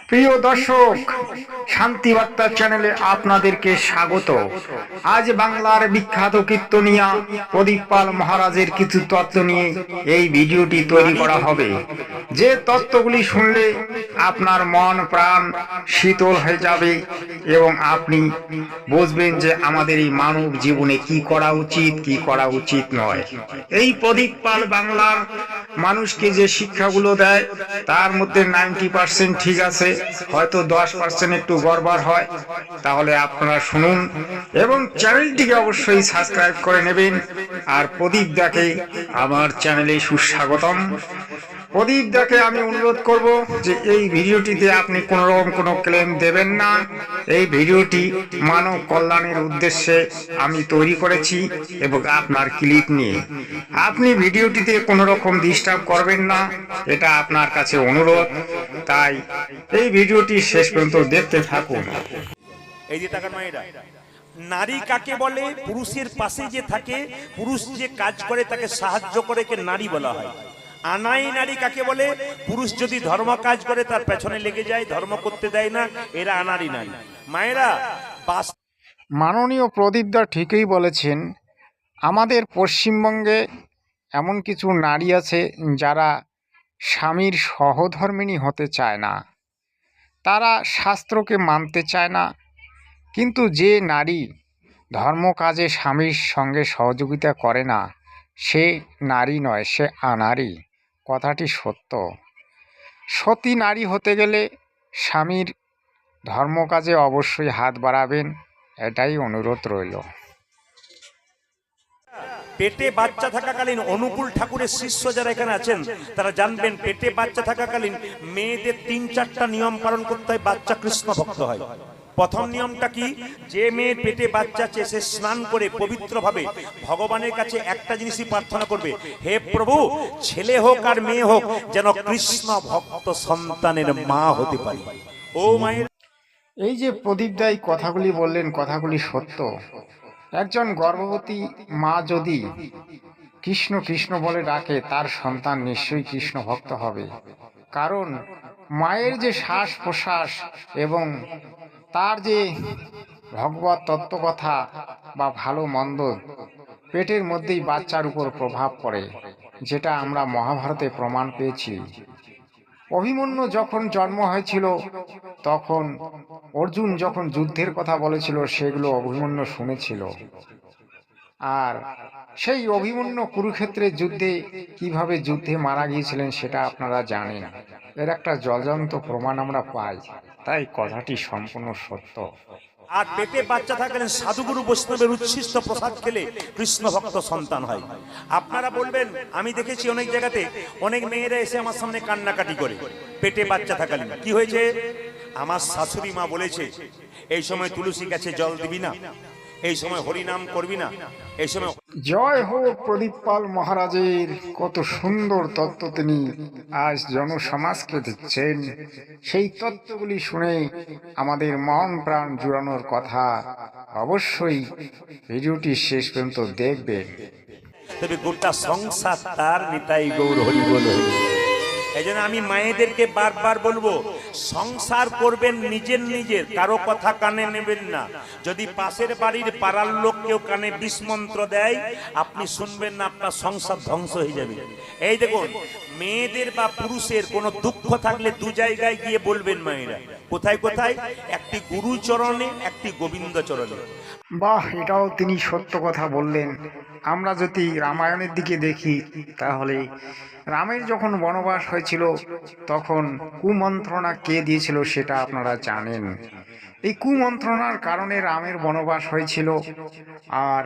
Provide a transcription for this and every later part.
প্রিয় দর্শক, শান্তি বার্তা চ্যানেলে আপনাদেরকে স্বাগত। আজ বাংলার বিখ্যাত কীর্তনিয়া প্রদীপ পাল মহারাজের কিছু তত্ত্ব নিয়ে এই ভিডিওটি তৈরি করা হবে। যে তত্ত্বগুলি শুনলে আপনার মন প্রাণ শীতল হয়ে যাবে এবং আপনি বুঝবেন যে আমাদের এই মানব জীবনে কি করা উচিত, কি করা উচিত নয়। এই প্রদীপ পাল বাংলার মানুষকে যে শিক্ষাগুলো দেয় তার মধ্যে 90% ঠিক আছে, হয়তো 10% একটু গড়বড় হয়। তাহলে আপনারা শুনুন এবং চ্যানেলটিকে অবশ্যই সাবস্ক্রাইব করে নেবেন। আর প্রদীপ দাকে আমার চ্যানেলে সুস্বাগতম। প্রদীপ দাকে আমি অনুরোধ করব যে এই ভিডিওটিতে আপনি কোনো রকম কোনো ক্লেম দেবেন না। এই ভিডিওটি মানব কল্যাণের উদ্দেশ্যে আমি তৈরি করেছি এবং আপনার ক্লিপ নিয়ে আপনি ভিডিওটিতে কোনো রকম ডিস্টার্ব করবেন না, এটা আপনার কাছে অনুরোধ। তাই এই ভিডিওটি শেষ পর্যন্ত দেখতে থাকুন। এই যে তাকান মায়েরা, নারী কাকে বলে? পুরুষের পাশে যে থাকে, পুরুষ যে কাজ করে তাকে সাহায্য করে, কে নারী বলা হয়। আনাই নারী কাকে বলে? পুরুষ যদি ধর্ম কাজ করে তার পেছনে লেগে যায়, ধর্ম করতে দেয় না, এরা আনারই নারী। মায়েরা, মাননীয় প্রদীপদা ঠিকই বলেছেন। আমাদের পশ্চিমবঙ্গে এমন কিছু নারী আছে যারা স্বামীর সহধর্মিণী হতে চায় না, তারা শাস্ত্রকে মানতে চায় না। কিন্তু যে নারী ধর্ম কাজে স্বামীর সঙ্গে সহযোগিতা করে না, সে নারী নয়, সে আনারী। কথাটি সত্য। সতী নারী হতে গেলে স্বামীর ধর্ম কাজে অবশ্যই হাত বাড়াবেন, এটাই অনুরোধ রইল। পেটে বাচ্চা থাকাকালীন অনুকূল ঠাকুরের শিষ্য যারা এখানে আছেন তারা জানবেন, পেটে বাচ্চা থাকাকালীন মেয়েদের 3-4টা নিয়ম পালন করতে হয়, বাচ্চা কৃষ্ণ ভক্ত হয়। প্রথম নিয়মটা কি? যে মেয়ের পেটে বাচ্চা আছে সে স্নান করে পবিত্রভাবে ভগবানের কাছে একটা জিনিসই প্রার্থনা করবে, হে প্রভু, ছেলে হোক আর মেয়ে হোক যেন কৃষ্ণ ভক্ত সন্তানের মা হতে পারে। ও মায়ের, এই যে প্রদীপ দাই কথাগুলি বললেন, কথাগুলি সত্য। একজন গর্ভবতী মা যদি কৃষ্ণ কৃষ্ণ বলে ডাকে, তার সন্তান নিশ্চয়ই কৃষ্ণ ভক্ত হবে। কারণ মায়ের যে শ্বাস প্রশ্বাস এবং তার যে ভগবত তত্ত্বকথা বা ভালো মন্দ পেটের মধ্যেই বাচ্চার উপর প্রভাব পড়ে, যেটা আমরা মহাভারতে প্রমাণ পেয়েছি। অভিমন্যু যখন জন্ম হয়েছিল তখন অর্জুন যখন যুদ্ধের কথা বলেছিল সেগুলো অভিমন্যু শুনেছিল। আর সেই অভিমন্যু কুরুক্ষেত্রের যুদ্ধে কিভাবে যুদ্ধে মারা গিয়েছিলেন সেটা আপনারা জানেন। এর একটা জ্বলন্ত প্রমাণ আমরা পাই। তাই কথাটি সম্পূর্ণ সত্য। আর পেটে বাচ্চা থাকলেন সাধুগুরু বৈষ্ণবের উচ্ছিষ্ট প্রসাদ খেলে কৃষ্ণ ভক্ত সন্তান হয়। আপনারা বলবেন, আমি দেখেছি অনেক জায়গাতে অনেক মেয়েরা এসে আমার সামনে কান্নাকাটি করে পেটে বাচ্চা থাকালীন। কি হয়েছে? আমার শাশুড়ি মা বলেছে এই সময় তুলসী গাছে জল দিবি না, এই সময় হরিনাম করবি না, এই সময়। জয় হোক প্রদীপ পাল মহারাজের, কত সুন্দর তত্ত্ব তিনি আজ জনসমাজকে দিচ্ছেন। সেই তত্ত্বগুলি শুনে আমাদের মন প্রাণ জুড়ানোর কথা। অবশ্যই ভিডিওটি শেষ পর্যন্ত দেখবেন। তবে গোটা সংসার তার নিতাই গৌর হরি বল। এই জন্য আমি মায়েদেরকে বারবার বলবো, সংসার করবেন নিজের নিজের, কারো কথা কানে নেবেন না। যদি পাশের বাড়ির পাড়ার লোক কেউ কানে বিষ-মন্ত্র দেয়, আপনি শুনবেন না, আপনার সংসার ধ্বংস হয়ে যাবে। এই দেখুন, মেয়েদের বা পুরুষের কোনো দুঃখ থাকলে দু জায়গায় গিয়ে বলবেন মায়েরা। কোথায় কোথায়? একটি গুরু চরণে, একটি গোবিন্দ চরণে। বাহ, এটাও তিনি সত্য কথা বললেন। আমরা যদি রামায়ণের দিকে দেখি তাহলে রামের যখন বনবাস হয়েছিল তখন কুমন্ত্রণা কে দিয়েছিল সেটা আপনারা জানেন। এই কুমন্ত্রণার কারণে রামের বনবাস হয়েছিল। আর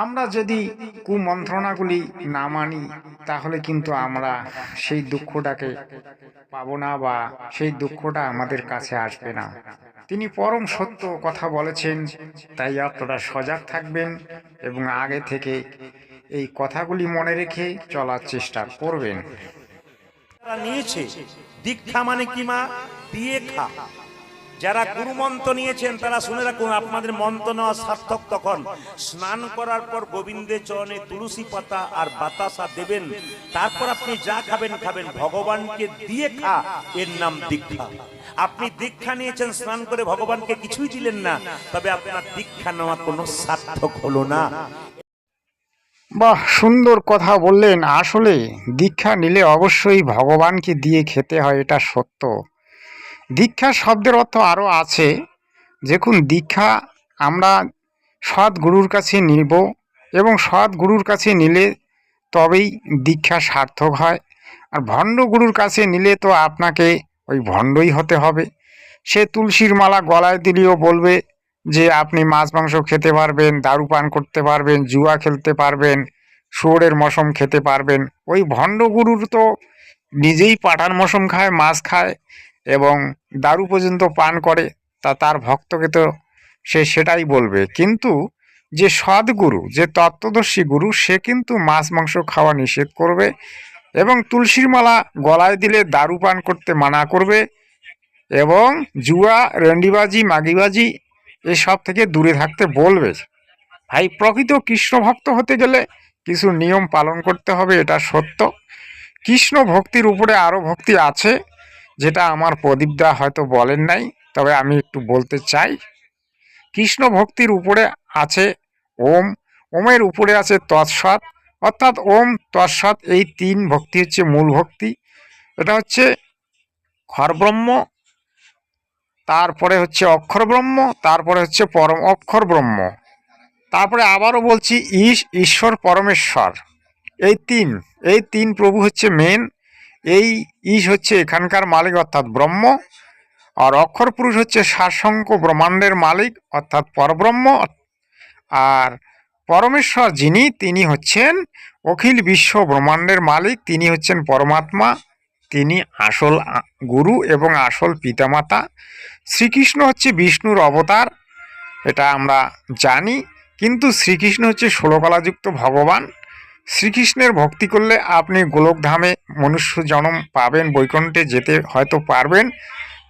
আমরা যদি কুমন্ত্রণাগুলি না মানি তাহলে কিন্তু আমরা সেই দুঃখটাকে পাবো না, বা সেই দুঃখটা আমাদের কাছে আসবে না। তিনি পরম সত্য কথা বলেছেন। তাই আপনারা সজাগ থাকবেন এবং আগে থেকে এই কথাগুলি মনে রেখে চলার চেষ্টা করবেন। নিয়েছে দীক্ষা মানে কি মা? দিয়ে খা। যারা গুরু মন্ত্র নিয়েছেন তারা শুনে রাখুন, আপনাদের মন্ত্র নেওয়া সার্থক তখন স্নান করার পর গোবিন্দের চরণে তুলসী পাতা আর বাতাসা দেবেন। তারপর আপনি যা খাবেন খাবেন, ভগবানকে দিয়ে খা, এর নাম দীক্ষা। আপনি দীক্ষা নিয়েছেন, স্নান করে ভগবানকে কিছুই দিলেন না, তবে আপনার দীক্ষা নেওয়া কোনো সার্থক হলো না। বাহ, সুন্দর কথা বললেন। আসলে দীক্ষা নিলে অবশ্যই ভগবানকে দিয়ে খেতে হয়, এটা সত্য। দীক্ষা শব্দের অর্থ আরও আছে। দেখুন, দীক্ষা আমরা সৎ গুরুর কাছে নিব এবং সৎ গুরুর কাছে নিলে তবেই দীক্ষা সার্থক হয়। আর ভণ্ড গুরুর কাছে নিলে তো আপনাকে ওই ভণ্ডই হতে হবে। সে তুলসীর মালা গলায় দিলেও বলবে যে আপনি মাছ মাংস খেতে পারবেন, দারু পান করতে পারবেন, জুয়া খেলতে পারবেন, শুয়োরের মশম খেতে পারবেন। ওই ভণ্ড গুরুর তো নিজেই পাঁঠার মশম খায়, মাছ খায় এবং দারু পর্যন্ত পান করে, তা তার ভক্তকে তো সে সেটাই বলবে। কিন্তু যে সদ্গুরু, যে তত্ত্বদর্শী গুরু, সে কিন্তু মাছ মাংস খাওয়া নিষেধ করবে এবং তুলসীর মালা গলায় দিলে দারু পান করতে মানা করবে এবং জুয়া, রেন্ডিবাজি, মাগিবাজি এসব থেকে দূরে থাকতে বলবে। ভাই, প্রকৃত কৃষ্ণ ভক্ত হতে গেলে কিছু নিয়ম পালন করতে হবে, এটা সত্য। কৃষ্ণ ভক্তির উপরে আরও ভক্তি আছে, যেটা আমার প্রদীপদা হয়তো বলেন নাই, তবে আমি একটু বলতে চাই। কৃষ্ণ ভক্তির উপরে আছে ওম, ওমের উপরে আছে তৎসৎ, অর্থাৎ ওম তৎসৎ, এই তিন ভক্তি হচ্ছে মূল ভক্তি। এটা হচ্ছে ক্ষরব্রহ্ম, তারপরে হচ্ছে অক্ষর ব্রহ্ম, তারপরে হচ্ছে পরম অক্ষর ব্রহ্ম, তারপরে আবারও বলছি ঈশ্বর পরমেশ্বর। এই তিন প্রভু হচ্ছে মেন। এই হচ্ছে এখানকার মালিক অর্থাৎ ব্রহ্ম, আর অক্ষর পুরুষ হচ্ছে সারসংখ্য ব্রহ্মাণ্ডের মালিক অর্থাৎ পরব্রহ্ম, আর পরমেশ্বর যিনি, তিনি হচ্ছেন অখিল বিশ্ব ব্রহ্মাণ্ডের মালিক, তিনি হচ্ছেন পরমাত্মা, তিনি আসল গুরু এবং আসল পিতামাতা। শ্রীকৃষ্ণ হচ্ছে বিষ্ণুর অবতার, এটা আমরা জানি, কিন্তু শ্রীকৃষ্ণ হচ্ছে ষোলকলাযুক্ত ভগবান। শ্রীকৃষ্ণের ভক্তি করলে আপনি গোলকধামে মনুষ্য জন্ম পাবেন, বৈকুণ্ঠে যেতে হয়তো পারবেন,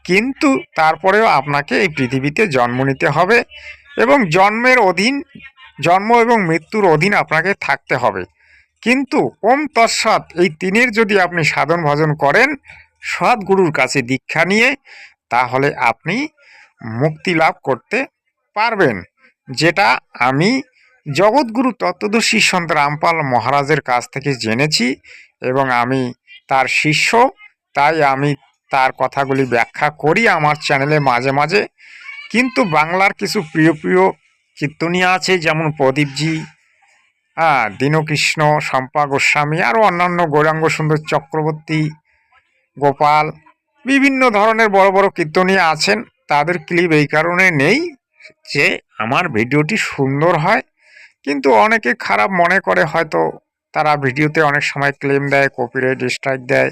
কিন্তু তারপরেও আপনাকে এই পৃথিবীতে জন্ম নিতে হবে এবং জন্ম এবং মৃত্যুর অধীন আপনাকে থাকতে হবে। কিন্তু ওম তৎসৎ, এই তিনের যদি আপনি সাধন ভজন করেন সদ্গুরুর কাছে দীক্ষা নিয়ে, তাহলে আপনি মুক্তি লাভ করতে পারবেন, যেটা আমি জগৎগুরু তত্ত্বদর্শী সন্ত রামপাল মহারাজের কাছ থেকে জেনেছি এবং আমি তার শিষ্য, তাই আমি তার কথাগুলি ব্যাখ্যা করি আমার চ্যানেলে মাঝে মাঝে। কিন্তু বাংলার কিছু প্রিয় প্রিয় কীর্তনীয়া আছে, যেমন প্রদীপজি, দীনকৃষ্ণ, শম্পা গোস্বামী, আরও অন্যান্য গৌরাঙ্গ সুন্দর চক্রবর্তী, গোপাল, বিভিন্ন ধরনের বড় বড় কীর্তনীয়া আছেন। তাদের ক্লিপ এই কারণে নেই যে আমার ভিডিওটি সুন্দর হয়, কিন্তু অনেকে খারাপ মনে করে, হয়তো তারা ভিডিওতে অনেক সময় ক্লেম দেয়, কপিরাইট স্ট্রাইক দেয়।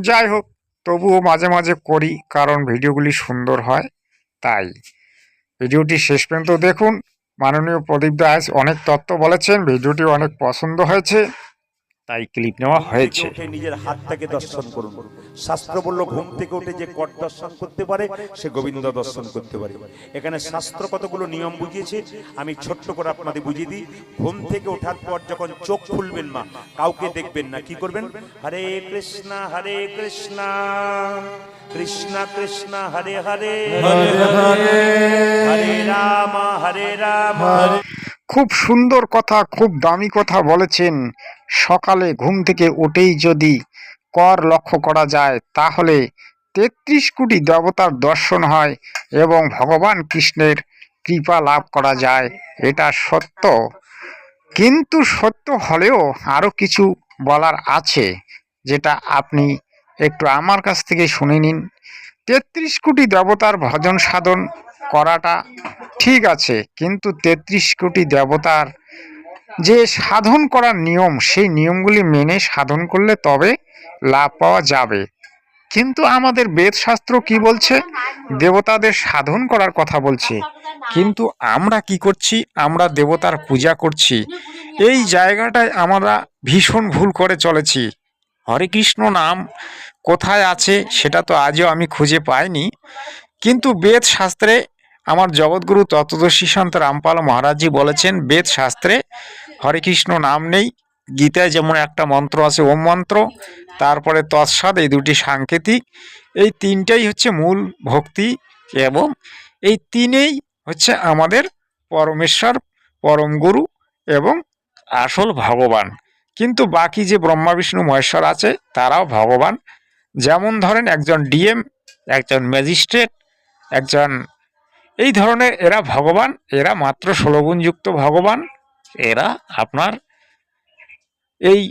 যাই হোক, তবুও মাঝে মাঝে করি, কারণ ভিডিওগুলি সুন্দর হয়। তাই ভিডিওটি শেষ পর্যন্ত দেখুন। মাননীয় প্রদীপ দাস অনেক তত্ত্ব বলেছেন, ভিডিওটি অনেক পছন্দ হয়েছে, তাই ক্লিপ নেওয়া হয়েছে। উঠে নিজের হাতটাকে দর্শন করুন। শাস্ত্র বলল ঘুম থেকে উঠে যে কট দর্শন করতে পারে সে গোবিন্দ দর্শন করতে পারে। এখানে শাস্ত্র কতগুলো নিয়ম বুঝিয়েছে, আমি ছোট্ট করে আপনাদের বুঝিয়ে দিই। ঘুম থেকে ওঠার পর যখন চোখ খুলবেন, মা কাউকে দেখবেন না, কি করবেন? হরে কৃষ্ণ কৃষ্ণ কৃষ্ণ হরে হরে, হরে রাম। খুব সুন্দর কথা, খুব দামি কথা বলেছেন। সকালে ঘুম থেকে উঠেই যদি কর লক্ষ্য করা যায়, তাহলে ৩৩ কোটি দেবতার দর্শন হয় এবং ভগবান কৃষ্ণের কৃপা লাভ করা যায়, এটা সত্য। কিন্তু সত্য হলেও আরও কিছু বলার আছে, যেটা আপনি একটু আমার কাছ থেকে শুনে নিন। ৩৩ কোটি দেবতার ভজন সাধন করাটা ঠিক আছে, কিন্তু ৩৩ কোটি দেবতার যে সাধন করার নিয়ম, সেই নিয়মগুলি মেনে সাধন করলে তবে লাভ পাওয়া যাবে। কিন্তু আমাদের বেদশাস্ত্র কি বলছে? দেবতাদের সাধন করার কথা বলছে, কিন্তু আমরা কি করছি? আমরা দেবতার পূজা করছি। এই জায়গাটায় আমরা ভীষণ ভুল করে চলেছি। হরে কৃষ্ণ নাম কোথায় আছে সেটা তো আজও আমি খুঁজে পাইনি, কিন্তু বেদ শাস্ত্রে আমার জগৎগুরু তত্ত্বদর্শী সন্ত রামপাল মহারাজজি বলেছেন, বেদ শাস্ত্রে হরে কৃষ্ণ নাম নেই। গীতায় যেমন একটা মন্ত্র আছে ওম মন্ত্র, তারপরে তৎসৎ, এই দুটি সাংকেতিক, এই তিনটাই হচ্ছে মূল ভক্তি, এবং এই তিনেই হচ্ছে আমাদের পরমেশ্বর, পরম গুরু এবং আসল ভগবান। কিন্তু বাকি যে ব্রহ্মা বিষ্ণু মহেশ্বর আছে তারাও ভগবান। যেমন ধরেন একজন ডিএম, একজন ম্যাজিস্ট্রেট, একজন এই ধরনের, এরা ভগবান, এরা মাত্র 16 গুণযুক্ত ভগবান। এরা আপনার এই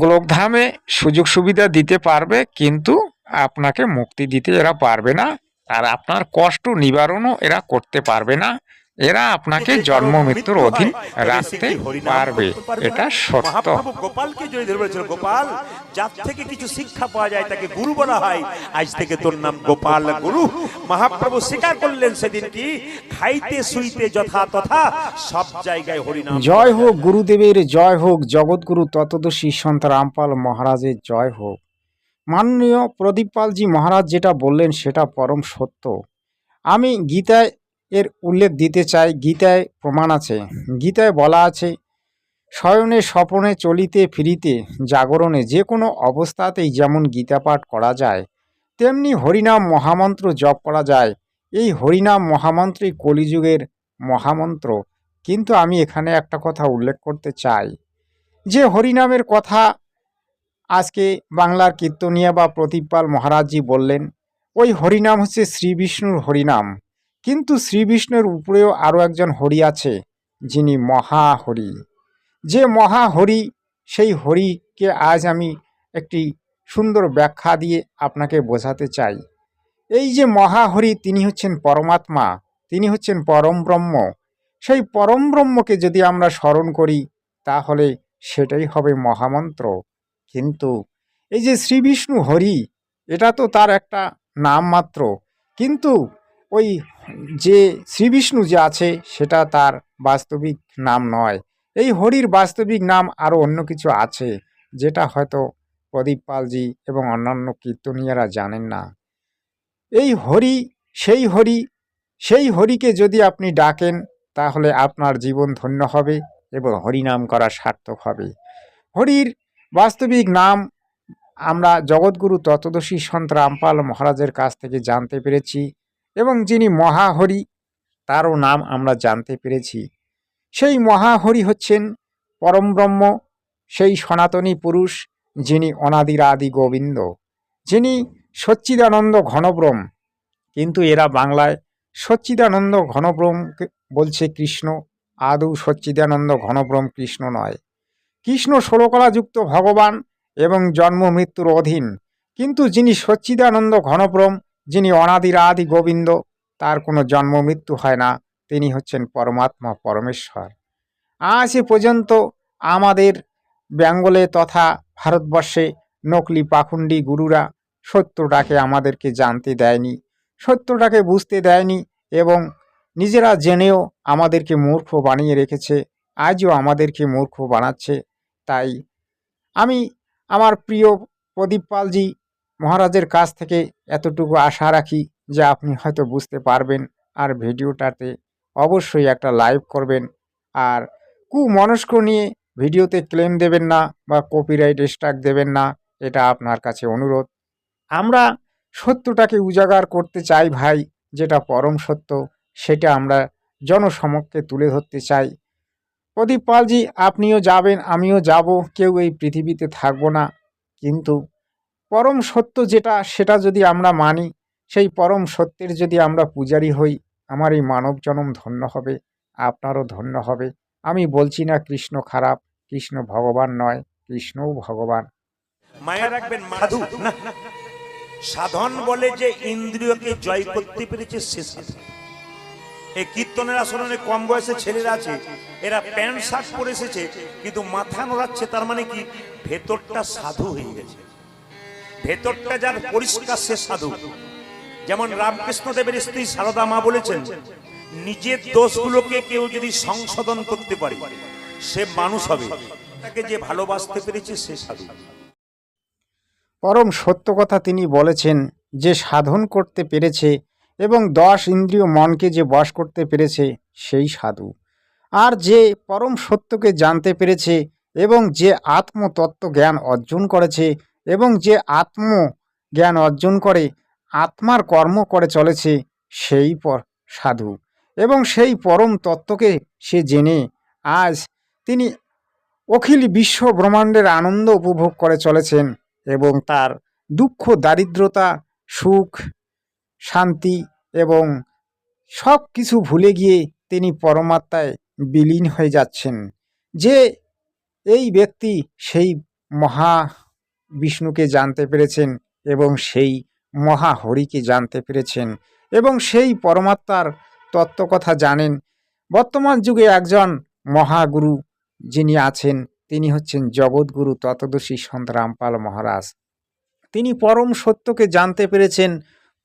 গোলকধামে সুযোগ সুবিধা দিতে পারবে, কিন্তু আপনাকে মুক্তি দিতে এরা পারবে না, আর আপনার কষ্ট নিবারণও এরা করতে পারবে না। এরা আপনাকে জন্ম মৃত্যুর অধীন রাখতে পারবে, এটা সত্য। মহাপ্রভু গোপালকে জড়িয়ে ধরে বলেছিল, গোপাল যার থেকে কিছু শিক্ষা পাওয়া যায় তাকে গুরু বলা হয়, আজ থেকে তোর নাম গোপাল গুরু। মহাপ্রভু স্বীকার করলেন সেদিন কি, খাইতে শুইতে যথা তথা সব জায়গায় হরিনাম। জয় হোক গুরুদেবের, জয় হোক জগৎগুরু তত্ত্বদর্শী সন্ত রামপাল মহারাজের জয় হোক। মাননীয় প্রদীপপালজি মহারাজ যেটা বললেন সেটা পরম সত্য। আমি গীতায় এর উল্লেখ দিতে চাই, গীতায় প্রমাণ আছে। গীতায় বলা আছে, শয়নে স্বপনে চলিতে ফিরিতে জাগরণে যে কোনো অবস্থাতেই যেমন গীতা পাঠ করা যায়, তেমনি হরিনাম মহামন্ত্র জপ করা যায়। এই হরিনাম মহামন্ত্রই কলিযুগের মহামন্ত্র। কিন্তু আমি এখানে একটা কথা উল্লেখ করতে চাই, যে হরিনামের কথা আজকে বাংলার কীর্তনিয়া বা প্রদীপপাল মহারাজজি বললেন, ওই হরিনাম হচ্ছে শ্রী বিষ্ণুর হরিনাম। কিন্তু শ্রী বিষ্ণুর উপরেও আরও একজন হরি আছে, যিনি মহাহরি। যে মহাহরি, সেই হরিকে আজ আমি একটি সুন্দর ব্যাখ্যা দিয়ে আপনাকে বোঝাতে চাই। এই যে মহাহরি, তিনি হচ্ছেন পরমাত্মা, তিনি হচ্ছেন পরম ব্রহ্ম। সেই পরম ব্রহ্মকে যদি আমরা স্মরণ করি, তাহলে সেটাই হবে মহামন্ত্র। কিন্তু এই যে শ্রী বিষ্ণু হরি, এটা তো তার একটা নাম মাত্র, কিন্তু ওই যে শ্রী বিষ্ণু যে আছে সেটা তার বাস্তবিক নাম নয়। এই হরির বাস্তবিক নাম আরও অন্য কিছু আছে, যেটা হয়তো প্রদীপপালজি এবং অন্যান্য কীর্তনীয়রা জানেন না। এই হরি, সেই হরি, সেই হরিকে যদি আপনি ডাকেন, তাহলে আপনার জীবন ধন্য হবে এবং হরিনাম করা সার্থক হবে। হরির বাস্তবিক নাম আমরা জগৎগুরু তত্ত্বদর্শী সন্ত রামপাল মহারাজের কাছ থেকে জানতে পেরেছি, এবং যিনি মহাহরি তারও নাম আমরা জানতে পেরেছি। সেই মহাহরি হচ্ছেন পরম ব্রহ্ম, সেই সনাতনী পুরুষ, যিনি অনাদির আদি গোবিন্দ, যিনি সচ্চিদানন্দ ঘনব্রহ্ম। কিন্তু এরা বাংলায় সচ্চিদানন্দ ঘনব্রহ্ম বলছে কৃষ্ণ, আদৌ সচ্চিদানন্দ ঘনব্রহ্ম কৃষ্ণ নয়। কৃষ্ণ ষোলকলাযুক্ত ভগবান এবং জন্ম মৃত্যুর অধীন, কিন্তু যিনি সচ্চিদানন্দ ঘনব্রহ্ম, যিনি অনাদির আদি গোবিন্দ, তার কোনো জন্ম মৃত্যু হয় না। তিনি হচ্ছেন পরমাত্মা, পরমেশ্বর। আজ এ পর্যন্ত আমাদের বেঙ্গলে তথা ভারতবর্ষে নকলি পাখণ্ডী গুরুরা সত্যটাকে আমাদেরকে জানতে দেয়নি, সত্যটাকে বুঝতে দেয়নি, এবং নিজেরা জেনেও আমাদেরকে মূর্খ বানিয়ে রেখেছে, আজও আমাদেরকে মূর্খ বানাচ্ছে। তাই আমি আমার প্রিয় প্রদীপপালজি মহারাজের কাছ থেকে এতটুকু আশা রাখি যে আপনি হয়তো বুঝতে পারবেন, আর ভিডিওটাতে অবশ্যই একটা লাইক করবেন, আর কুমনস্ক নিয়ে ভিডিওতে ক্লেম দেবেন না বা কপিরাইট স্ট্রাইক দেবেন না, এটা আপনার কাছে অনুরোধ। আমরা সত্যটাকে উজাগার করতে চাই ভাই, যেটা পরম সত্য, সেটা আমরা জনসমক্ষে তুলে ধরতে চাই। প্রদীপপালজি আপনিও যাবেন, আমিও যাব, কেউ এই পৃথিবীতে থাকবো না, কিন্তু পরম সত্য যেটা, সেটা যদি আমরা মানি, সেই পরম সত্যের যদি আমরা পূজারী হই, আমার এই মানব জনম ধন্য হবে, আপনারও ধন্য হবে। আমি বলছি না কৃষ্ণ খারাপ, কৃষ্ণ ভগবান নয়, কৃষ্ণও ভগবান। মায়া রাখবেন সাধু না, সাধন বলে যে ইন্দ্রিয়কে জয় করতে পেরেছে সে সাধু। এই কীর্তনের আসনে কম বয়সে ছেলেরা আছে, এরা প্যান্ট শার্ট পরে এসেছে কিন্তু মাথা নোড়াচ্ছে, তার মানে কি ভেতরটা সাধু হয়ে গেছে। ভেতরটা যার পরিষ্কার সে সাধু। যেমন রামকৃষ্ণ দেবের স্ত্রী সারদা মা বলেছেন, নিজের দোষগুলোকে কেউ যদি সংশোধন করতে পারে সে মানুষ হবে, তাকে যে ভালোবাসতে পেরেছে সে সাধু। পরম সত্য কথা তিনি বলেছেন, যে সাধন করতে পেরেছে এবং 10 ইন্দ্রিয় মনকে যে বশ করতে পেরেছে সেই সাধু। আর যে পরম সত্যকে জানতে পেরেছে এবং যে আত্মতত্ত্ব জ্ঞান অর্জন করেছে এবং যে আত্মজ্ঞান অর্জন করে আত্মার কর্ম করে চলেছে সেই সাধু। এবং সেই পরম তত্ত্বকে সে জেনে আজ তিনি অখিল বিশ্ব ব্রহ্মাণ্ডের আনন্দ উপভোগ করে চলেছেন এবং তার দুঃখ দারিদ্রতা সুখ শান্তি এবং সব কিছু ভুলে গিয়ে তিনি পরমাত্মায় বিলীন হয়ে যাচ্ছেন। যে এই ব্যক্তি সেই মহা বিষ্ণুকে জানতে পেরেছেন এবং সেই মহা হরিকে জানতে পেরেছেন এবং সেই পরমাত্মার তত্ত্বকথা জানেন। বর্তমান যুগে একজন মহাগুরু যিনি আছেন তিনি হচ্ছেন জগৎগুরু ততদর্শী সন্ত রামপাল মহারাজ। তিনি পরম সত্যকে জানতে পেরেছেন।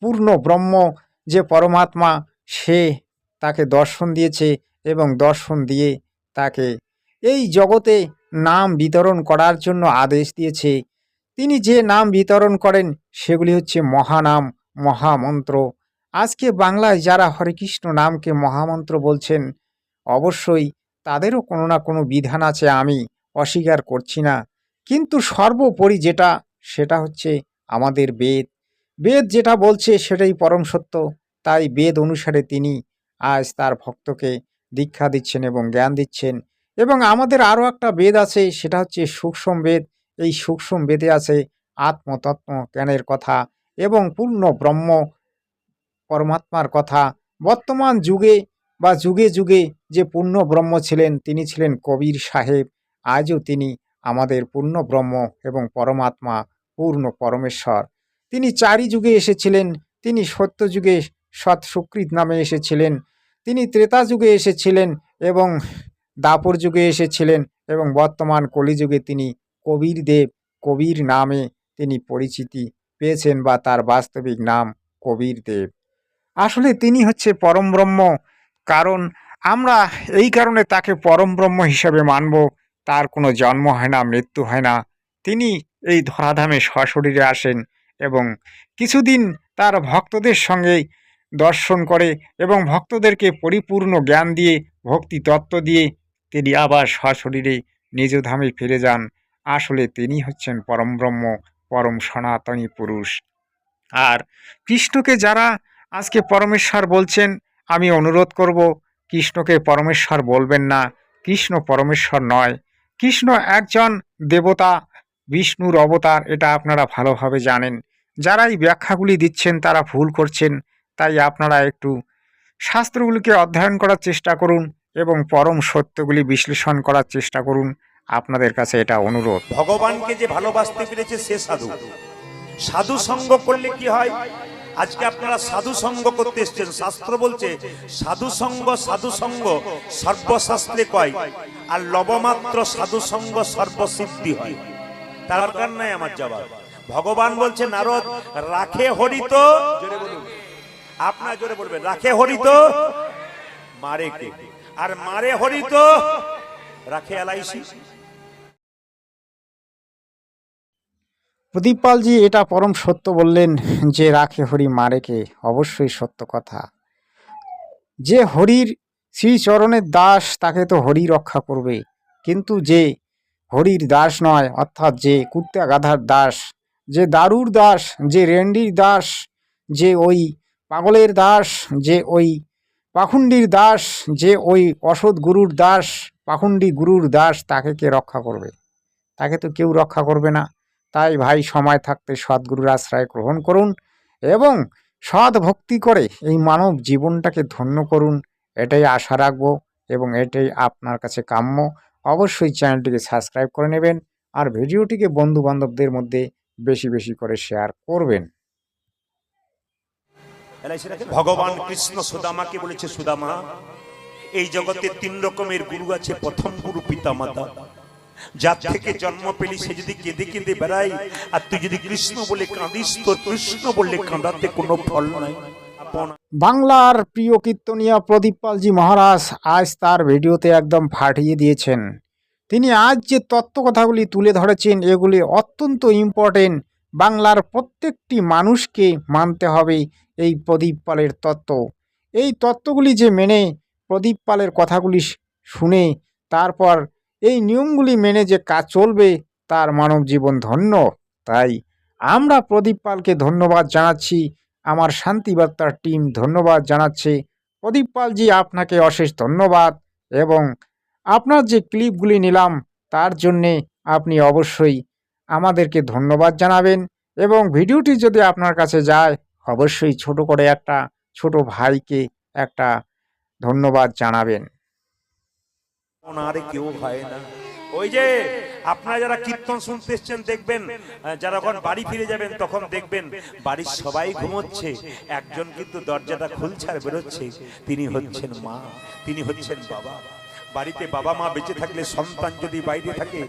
পূর্ণ ব্রহ্ম যে পরমাত্মা সে তাকে দর্শন দিয়েছে এবং দর্শন দিয়ে তাকে এই জগতে নাম বিতরণ করার জন্য আদেশ দিয়েছে। তিনি যে নাম বিতরণ করেন সেগুলি হচ্ছে মহানাম মহামন্ত্র। আজকে বাংলায় যারা হরেকৃষ্ণ নামকে মহামন্ত্র বলছেন অবশ্যই তাদেরও কোনো না কোনো বিধান আছে, আমি অস্বীকার করছি না। কিন্তু সর্বোপরি যেটা সেটা হচ্ছে আমাদের বেদ। বেদ যেটা বলছে সেটাই পরম সত্য। তাই বেদ অনুসারে তিনি আজ তার ভক্তকে দীক্ষা দিচ্ছেন এবং জ্ঞান দিচ্ছেন। এবং আমাদের আরও একটা বেদ আছে, সেটা হচ্ছে সূক্ষ্ম বেদ। এই সূক্ষ্ম বেদে আছে আত্মতত্ত্ব জ্ঞানের কথা এবং পূর্ণ ব্রহ্ম পরমাত্মার কথা। বর্তমান যুগে বা যুগে যুগে যে পূর্ণ ব্রহ্ম ছিলেন তিনি ছিলেন কবির সাহেব। আজও তিনি আমাদের পূর্ণ ব্রহ্ম এবং পরমাত্মা পূর্ণ পরমেশ্বর। তিনি চারি যুগে এসেছিলেন। তিনি সত্য যুগে সৎ সুকৃত নামে এসেছিলেন, তিনি ত্রেতা যুগে এসেছিলেন এবং দাপর যুগে এসেছিলেন এবং বর্তমান কলিযুগে তিনি কবির দেব, কবির নামে তিনি পরিচিতি পেয়েছেন বা তার বাস্তবিক নাম কবির দেব। আসলে তিনি হচ্ছে পরম ব্রহ্ম। কারণ আমরা এই কারণে তাকে পরম ব্রহ্ম হিসাবে মানব, তার কোনো জন্ম হয় না, মৃত্যু হয় না। তিনি এই ধরাধামে সশরীরে আসেন এবং কিছুদিন তার ভক্তদের সঙ্গে দর্শন করে এবং ভক্তদেরকে পরিপূর্ণ জ্ঞান দিয়ে ভক্তি তত্ত্ব দিয়ে তিনি আবার সশরীরে নিজ ধামে ফিরে যান। আসলে তিনি হচ্ছেন পরম ব্রহ্ম, পরম সনাতনী পুরুষ। আর কৃষ্ণকে যারা আজকে পরমেশ্বর বলছেন, আমি অনুরোধ করব কৃষ্ণকে পরমেশ্বর বলবেন না। কৃষ্ণ পরমেশ্বর নয়, কৃষ্ণ একজন দেবতা, বিষ্ণুর অবতার। এটা আপনারা ভালোভাবে জানেন। যারা এই ব্যাখ্যাগুলি দিচ্ছেন তারা ভুল করছেন। তাই আপনারা একটু শাস্ত্রগুলিকে অধ্যয়ন করার চেষ্টা করুন এবং পরম সত্যগুলি বিশ্লেষণ করার চেষ্টা করুন। আপনাদের কাছে এটা অনুরোধ। ভগবানকে যে ভালোবাসতে পেরেছে সে সাধু। সাধু সঙ্গ করলে কি হয়? আজকে আপনারা সাধু সঙ্গ করতে এসেছেন। শাস্ত্র বলছে সাধু সঙ্গ সর্বশাস্ত্রে কয়, আর লবমাত্র সাধু সঙ্গ সর্বসিদ্ধি হয়। তার দরকার নাই আমার জবাব। ভগবান বলছে নারদ রাখে হরিত, আপনার জোরে বলবেন, রাখে হরিত মারে কে, আর মারে হরিত রাখে এলআইসি। প্রদীপপালজি এটা পরম সত্য বললেন যে রাখে হরি মারেকে, অবশ্যই সত্য কথা। যে হরির শ্রীচরণের দাস তাকে তো হরি রক্ষা করবে, কিন্তু যে হরির দাস নয়, অর্থাৎ যে কুত্তা গাধার দাস, যে দারুর দাস, যে রেন্ডির দাস, যে ওই পাগলের দাস, যে ওই পাখুন্ডির দাস, যে ওই অসৎ গুরুর দাস, পাখুন্ডি গুরুর দাস, তাকে কে রক্ষা করবে? তাকে তো কেউ রক্ষা করবে না। তাই ভাই সময় থাকতে সদ্গুরুর আশ্রয় গ্রহণ করুন এবং সৎ ভক্তি করে এই মানব জীবনটাকে ধন্য করুন, এটাই আশা রাখবো এবং এটাই আপনার কাছে কাম্য। অবশ্যই চ্যানেলটিকে সাবস্ক্রাইব করে নেবেন আর ভিডিওটিকে বন্ধু বান্ধবদের মধ্যে বেশি বেশি করে শেয়ার করবেন। ভগবান কৃষ্ণ সুদামাকে বলেছে, সুদামা এই জগতে 3 রকমের গুরু আছে। প্রথম গুরু পিতা মাতা, যার থেকে জন্ম পেলি সে যদি কেঁদে কেঁদে বেড়াই আর তুই যদি কৃষ্ণ বলে কাঁদিস, তোর কৃষ্ণ বললে কাঁদাতে কোনো ফল নাই। বাংলার প্রিয় কীর্তনিয়া প্রদীপপালজি মহারাজ আজ তার ভিডিওতে একদম ফাটিয়ে দিয়েছেন। তিনি আজ যে তত্ত্ব কথাগুলি তুলে ধরেছেন এগুলি অত্যন্ত ইম্পর্টেন্ট। বাংলার প্রত্যেকটি মানুষকে মানতে হবে এই প্রদীপ পালের তত্ত্ব। এই তত্ত্বগুলি যে মেনে প্রদীপ পালের কথাগুলি শুনে তারপর এই নিয়মগুলি মেনে যে কাজ চলবে তার মানব জীবন ধন্য। তাই আমরা প্রদীপ পালকে ধন্যবাদ জানাচ্ছি, আমার শান্তিবার্তার টিম ধন্যবাদ জানাচ্ছে। প্রদীপ পালজি আপনাকে অশেষ ধন্যবাদ, এবং আপনার যে ক্লিপগুলি নিলাম তার জন্যে আপনি অবশ্যই আমাদেরকে ধন্যবাদ জানাবেন, এবং ভিডিওটি যদি আপনার কাছে যায় অবশ্যই ছোট করে একটা ছোট ভাইকে একটা ধন্যবাদ জানাবেন। ওনারে কেউ হয় না। ওই যে আপনারা যারা কীর্তন শুনতে এসছেন দেখবেন, যারা যখন বাড়ি ফিরে যাবেন তখন দেখবেন বাড়ির সবাই ঘুমোচ্ছে, একজন কিন্তু দরজাটা খুলছে আর বেরোচ্ছে। তিনি হচ্ছেন মা, তিনি হচ্ছেন বাবা। বাড়িতে বাবা মা বেঁচে থাকলে, সন্তান যদি বাইরে থাকে,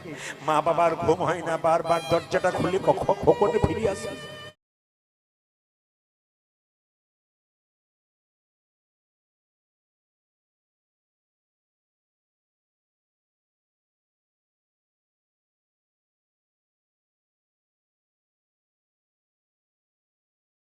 মা বাবার ঘুম হয় না, বারবার দরজাটা খুলে কখন ফিরে আসে।